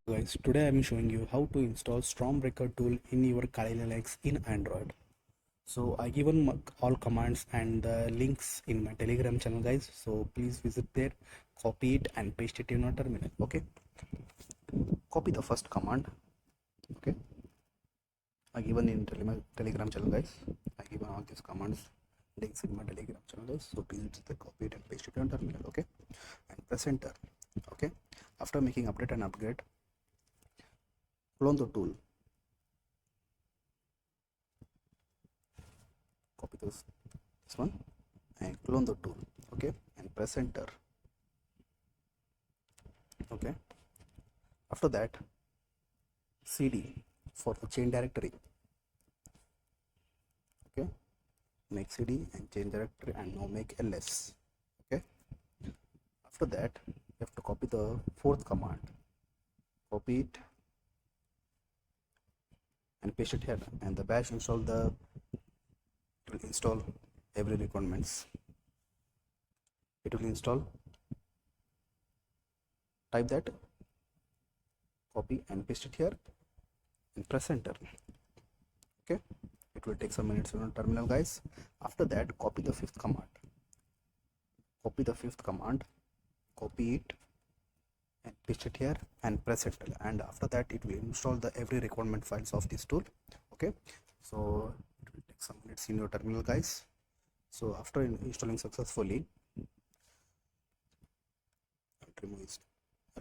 Guys, today I'm showing you how to install Stormbreaker tool in your Kali Linux in Android. So I given all commands and the links in my Telegram channel, guys. So please visit there, copy it and paste it in your terminal. Okay, copy the first command. Okay, I given in Telegram channel, guys. I given all these commands links in my Telegram channel, guys. So please visit there, copy it and paste it in your terminal. Okay, and press enter. Okay, after making update and upgrade, clone the tool. Copy this one and clone the tool. Okay, and press enter. Okay, after that cd for the chain directory. Okay, make cd and chain directory and now make ls. Okay, after that you have to copy the fourth command, copy it and paste it here, and the bash install the it will install every requirements. It will install, type that, copy and paste it here and press enter. Okay, it will take some minutes on terminal, guys. After that, copy the fifth command, copy it and paste it here and press enter, and after that it will install the every requirement files of this tool. Okay, so it will take some minutes in your terminal, guys. So after installing successfully, I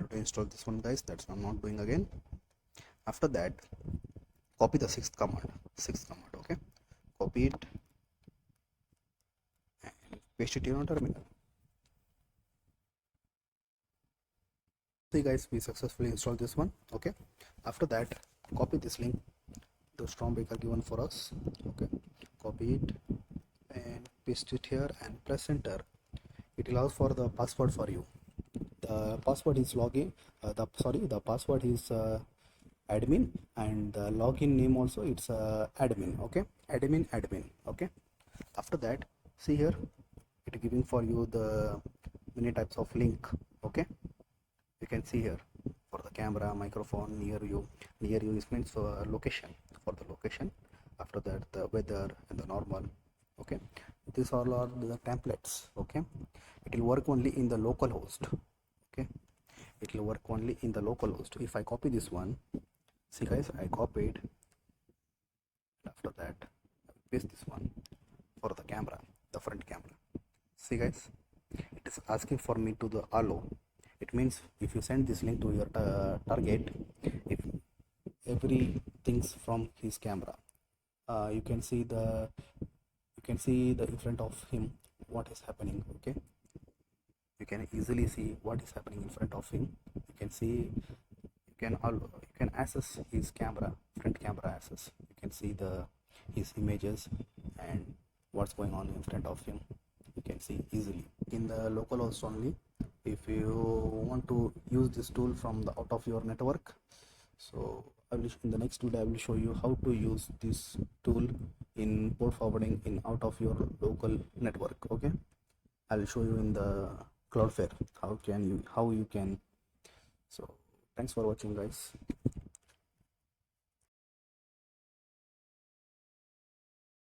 have to install this one, guys. That's I'm not doing again. After that, copy the sixth command. Okay, copy it and paste it in your terminal. See, guys, we successfully installed this one. Okay, after that, copy this link, the Stormbreaker given for us. Okay, copy it and paste it here and press enter. It allows for the password for you. The password is login. The password is admin, and the login name also it's admin. Okay, admin. Okay, after that, see here, it giving for you the many types of link. Okay, you can see here for the camera, microphone, near you is means for location, for the location. After that, the weather and the normal. Okay, these all are the templates. Okay, it will work only in the local host. Okay, it will work only in the local host. If I copy this one, see, guys, I copied. After that, I will paste this one for the camera, the front camera. See, guys, it is asking for me to the allow. It means if you send this link to your target, if every things from his camera, you can see the in front of him what is happening. Okay, you can easily see what is happening in front of him. You can see, you can access his camera, front camera access. You can see his images and what's going on in front of him. You can see easily in the local host only. If you want to use this tool from the out of your network, so in the next video I will show you how to use this tool in port forwarding in out of your local network. Okay, I will show you in the Cloudflare how you can. So thanks for watching, guys.